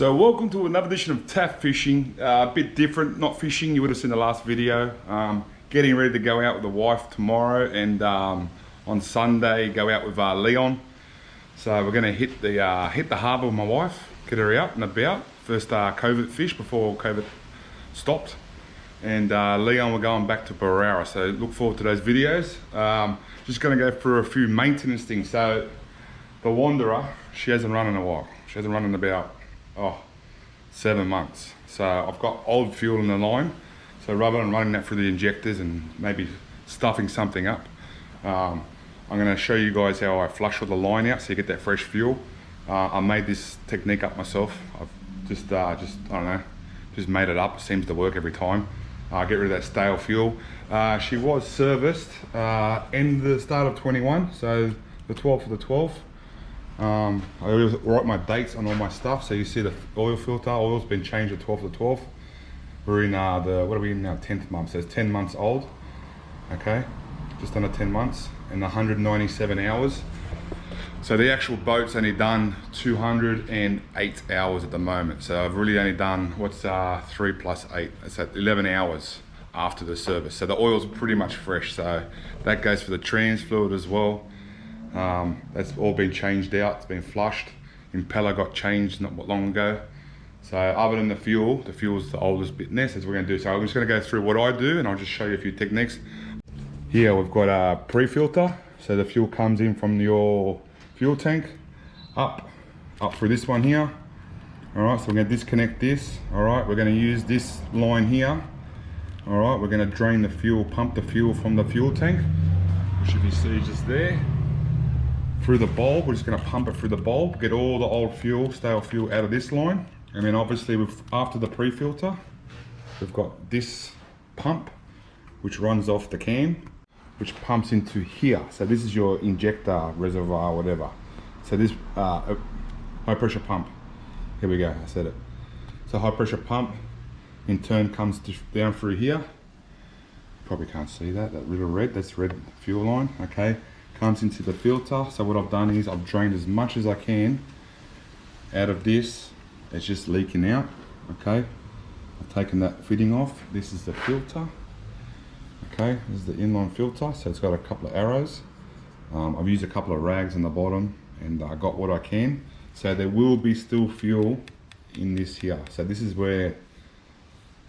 So welcome to another edition of Taff Fishing. A bit different, not fishing, you would have seen the last video. Getting ready to go out with the wife tomorrow, and on Sunday go out with Leon. So we're going to hit the harbour with my wife, get her out and about. First covert fish before COVID stopped. And Leon, we're going back to Barara, so look forward to those videos. Just going to go through a few maintenance things. So the Wanderer, she hasn't run in a while. She hasn't run in about 7 months. So I've got old fuel in the line, so rather than running that through the injectors and maybe stuffing something up, I'm going to show you guys how I flush all the line out so you get that fresh fuel. I made this technique up myself. I've just I don't know, just made it up. It seems to work every time. Get rid of that stale fuel. She was serviced in the start of 21, so the 12th of the 12th. I always write my dates on all my stuff, so you see the oil filter, oil's been changed the 12th of the 12th. We're in what are we in now, 10th month, so it's 10 months old, okay, just under 10 months, and 197 hours. So the actual boat's only done 208 hours at the moment, so I've really only done, what's 3 plus 8, it's at 11 hours after the service. So the oil's pretty much fresh, so that goes for the trans fluid as well. That's all been changed out, it's been flushed. Impeller got changed not long ago. So other than the fuel's the oldest bit in there, so that's what we're going to do. So I'm just going to go through what I do and I'll just show you a few techniques. Here we've got a pre-filter, so the fuel comes in from your fuel tank up through this one here. Alright, so we're going to disconnect this. Alright, we're going to use this line here. Alright, we're going to drain the fuel, pump the fuel from the fuel tank, which if you see just there, through the bulb. We're just going to pump it through the bulb, get all the old fuel, stale fuel out of this line. And then obviously after the pre-filter, we've got this pump which runs off the can, which pumps into here. So this is your injector reservoir, whatever. So this high pressure pump, here we go, I said it. So high pressure pump in turn comes down through here. You probably can't see that little red, that's red fuel line, okay. Comes into the filter. So what I've done is I've drained as much as I can out of this. It's just leaking out, okay. I've taken that fitting off. This is the filter, okay. This is the inline filter, so it's got a couple of arrows. I've used a couple of rags on the bottom and I got what I can. So there will be still fuel in this here. So this is where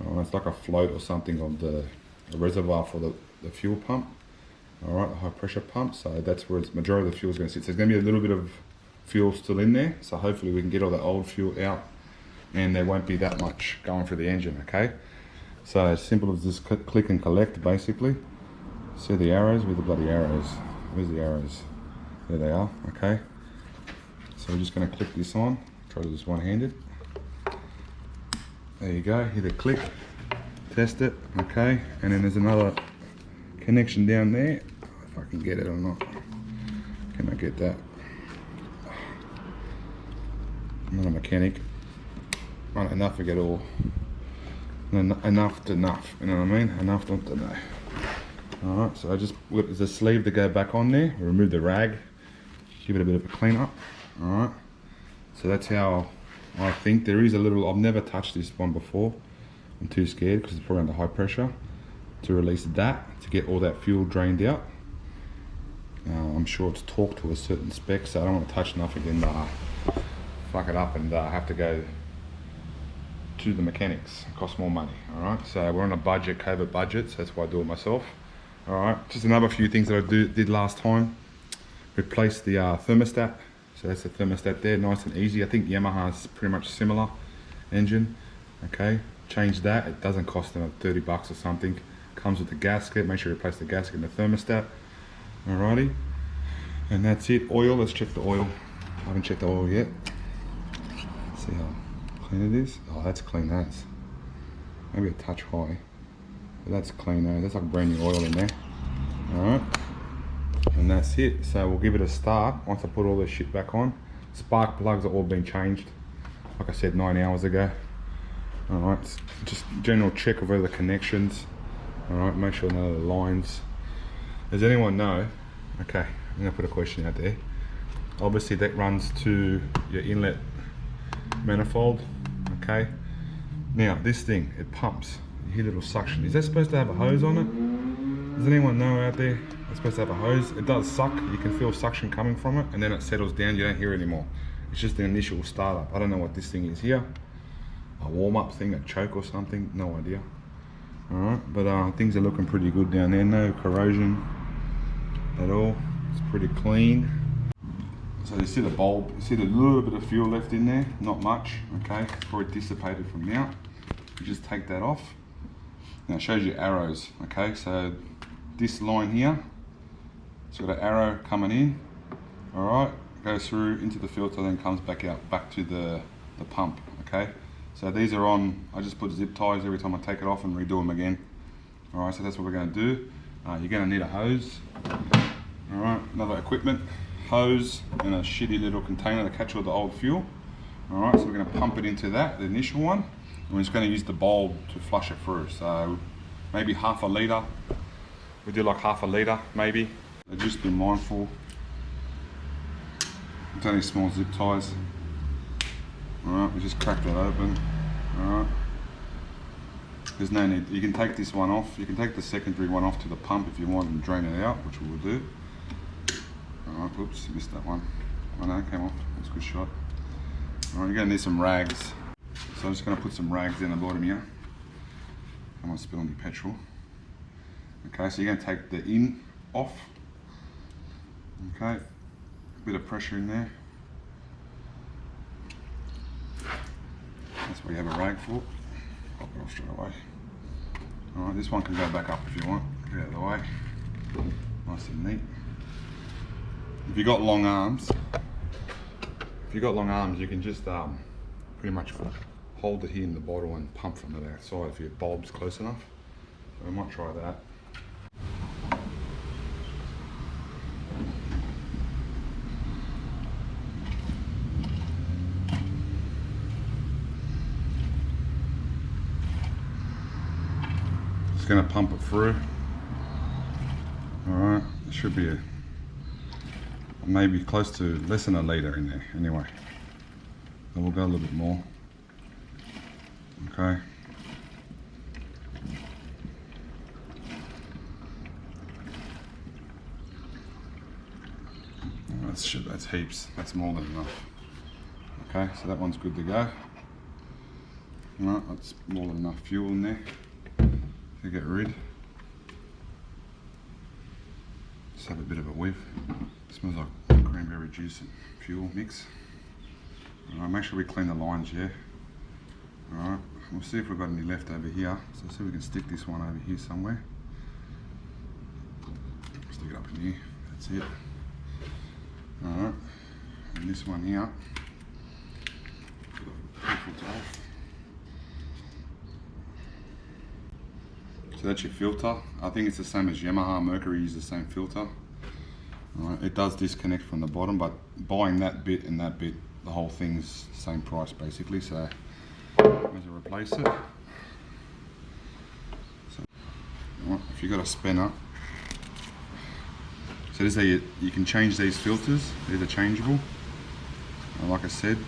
it's like a float or something of the reservoir for the fuel pump. Alright, the high pressure pump, so that's where the majority of the fuel is going to sit. So there's going to be a little bit of fuel still in there, so hopefully we can get all the old fuel out and there won't be that much going through the engine, okay? So as simple as this click and collect basically. See the arrows? Where are the bloody arrows? Where's the arrows? There they are, okay? So we're just going to click this on, try to do this one-handed. There you go, hit a click, test it, okay? And then there's another connection down there, if I can get it or not. Can I get that? I'm not a mechanic. Not enough to get all. Enough to enough, you know what I mean? Enough not to know. Alright, so I just put the sleeve to go back on there, remove the rag, give it a bit of a clean up. Alright, so that's how I think. There is a little, I've never touched this one before. I'm too scared because it's probably under high pressure. To release that, to get all that fuel drained out. I'm sure it's torqued to a certain spec, so I don't want to touch nothing and fuck it up and have to go to the mechanics. It costs more money, alright? So we're on a budget, covert budget, so that's why I do it myself. Alright, just another few things that I did last time. Replace the thermostat. So that's the thermostat there, nice and easy. I think Yamaha's pretty much similar engine, okay? Change that, it doesn't cost them 30 bucks or something. Comes with the gasket, make sure you replace the gasket and the thermostat. Alrighty, and that's it. Oil, let's check the oil. I haven't checked the oil yet. See how clean it is. Oh, that's clean as. Maybe a touch high, but that's clean as. That's like brand new oil in there. Alright, and that's it. So we'll give it a start once I put all this shit back on. Spark plugs are all been changed, like I said, 9 hours ago. Alright, just general check of all the connections. Alright, make sure none of the lines. Does anyone know? Okay, I'm going to put a question out there. Obviously that runs to your inlet manifold. Okay. Now this thing, it pumps. You hear a little suction. Is that supposed to have a hose on it? Does anyone know out there? It's supposed to have a hose. It does suck. You can feel suction coming from it, and then it settles down. You don't hear it anymore. It's just the initial startup. I don't know what this thing is here. A warm-up thing, a choke or something. No idea. All right, but things are looking pretty good down there. No corrosion at all. It's pretty clean. So you see the bulb, you see a little bit of fuel left in there, not much, okay? It's probably dissipated from now. You just take that off. Now it shows you arrows, okay? So this line here, it's got an arrow coming in, all right? Goes through into the filter, then comes back out, back to the pump, okay? So these are on, I just put zip ties every time I take it off and redo them again. All right, so that's what we're gonna do. You're gonna need a hose, all right? Another equipment. Hose and a shitty little container to catch all the old fuel. All right, so we're going to pump it into that, the initial one, and we're just going to use the bulb to flush it through. So maybe half a litre. We do like half a litre, maybe. So just be mindful. It's only small zip ties. All right, we just crack that open. All right. There's no need. You can take this one off. You can take the secondary one off to the pump if you want and drain it out, which we will do. Alright, oops, missed that one. Oh no, it came off. That's a good shot. Alright, you're going to need some rags. So I'm just going to put some rags in the bottom here. I don't want to spill any petrol. Okay, so you're going to take the in off. Okay, a bit of pressure in there. That's what you have a rag for. Pop it off straight away. Alright, this one can go back up if you want. Get out of the way. Nice and neat. If you've got long arms, you can just pretty much hold it here in the bottle and pump from the outside if your bulb's close enough. So we might try that. Just going to pump it through. All right, it should be maybe close to less than a litre in there anyway. And we'll go a little bit more. Okay. That's heaps. That's more than enough. Okay, so that one's good to go. Alright, that's more than enough fuel in there to get rid. Just have a bit of a whiff. Smells like cranberry juice and fuel mix. Alright, make sure we clean the lines, yeah. Alright, we'll see if we've got any left over here. So see if we can stick this one over here somewhere. Stick it up in here, that's it. Alright, and this one here. So that's your filter. I think it's the same as Yamaha. Mercury uses the same filter. Alright, it does disconnect from the bottom, but buying that bit and that bit, the whole thing's the same price basically, so I'm going to replace it. So, right, if you've got a spanner, so this is how you can change these filters. These are changeable, like I said.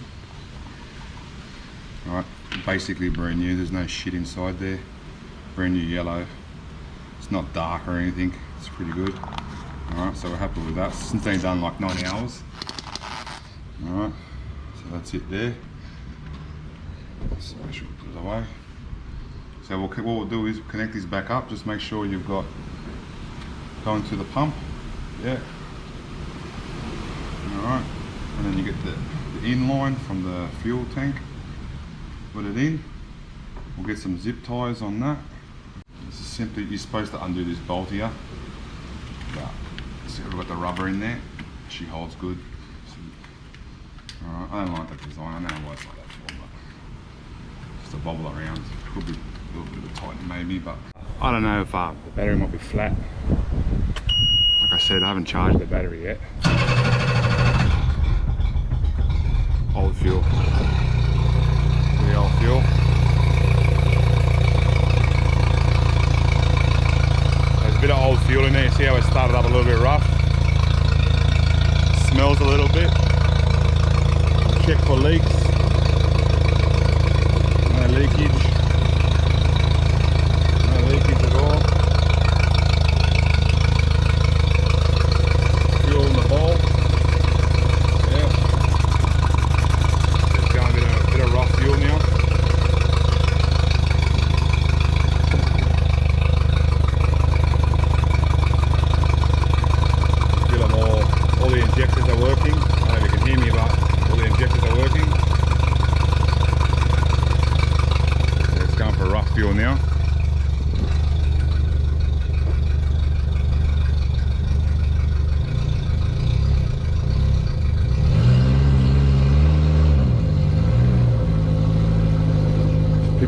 Alright, basically brand new, there's no shit inside there. Brand new yellow. It's not dark or anything, it's pretty good. Alright, so we're happy with that. Since they've done like 90 hours. Alright, so that's it there. So I should put it away. So what we'll do is connect these back up. Just make sure you've got going to the pump. Yeah. Alright, and then you get the in line from the fuel tank. Put it in. We'll get some zip ties on that. This is simply, you're supposed to undo this bolt here. But see, we've got the rubber in there. She holds good. So, alright, I don't like that design. I don't know why it's like that for, but just a bobble around. Could be a little bit of tightening maybe, but I don't know if the battery might be flat. Like I said, I haven't charged the battery yet. Old fuel. The old fuel. There's a bit of old fuel in there. See how it started up a little bit rough? Smells a little bit. Check for leaks.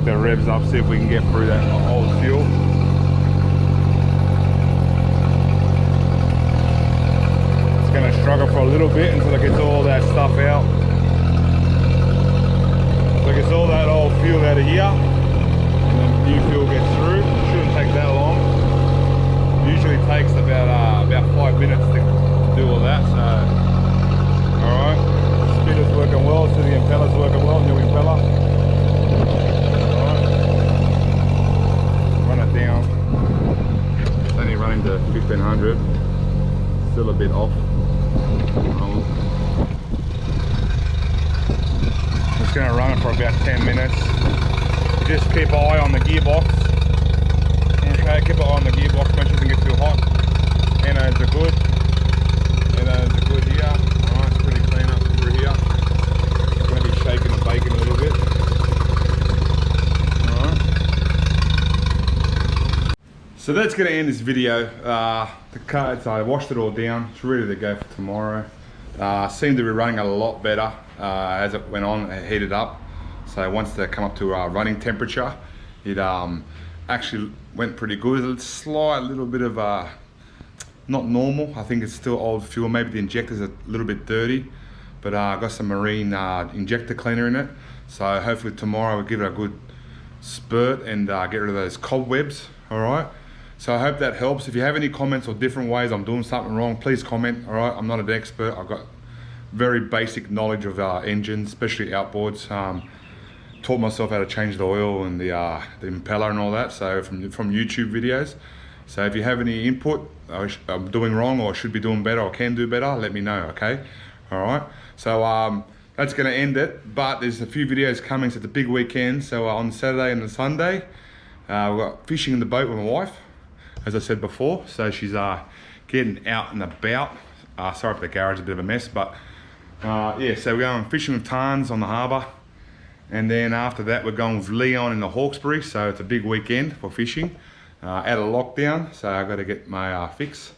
get the revs up, see if we can get through that old fuel. It's going to struggle for a little bit until it gets all that stuff out. So it gets all that old fuel out of here, and then new fuel gets through. It shouldn't take that long. It usually takes about 5 minutes to do all that. So, all right, spinner's working well. So the impeller's working well. New impeller. All right, run it down. It's only running to 1500. Still a bit off. Just going to run it for about 10 minutes. Just keep an eye on the gearbox. Okay, keep an eye on the gearbox, make sure it doesn't get too hot. Anodes are good. Anodes are good here. Alright, it's pretty clean up through here. It's going to be shaking and baking a little bit. Alright. So that's going to end this video. The cards, I washed it all down. It's ready to go for tomorrow. Seemed to be running a lot better as it went on, it heated up. So once they come up to running temperature, it actually went pretty good. A slight little bit of not normal. I think it's still old fuel. Maybe the injector's a little bit dirty, but I got some marine injector cleaner in it. So hopefully tomorrow we'll give it a good spurt and get rid of those cobwebs. All right. So I hope that helps. If you have any comments or different ways I'm doing something wrong, please comment. All right. I'm not an expert. I've got very basic knowledge of engines, especially outboards. Taught myself how to change the oil and the impeller and all that, so from YouTube videos. So if you have any input I'm doing wrong or should be doing better or can do better, let me know, okay? All right, so that's going to end it, but there's a few videos coming, so it's a big weekend. So on Saturday and the Sunday, we've got fishing in the boat with my wife, as I said before. So she's getting out and about. Sorry for the garage, a bit of a mess, but yeah, so we're going fishing with Tarns on the harbour. And then after that, we're going with Leon in the Hawkesbury. So it's a big weekend for fishing. Out of lockdown, so I got to get my fix.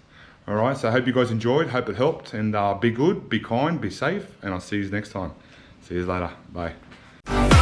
All right, so I hope you guys enjoyed, hope it helped, and be good, be kind, be safe, and I'll see you next time. See you later, bye.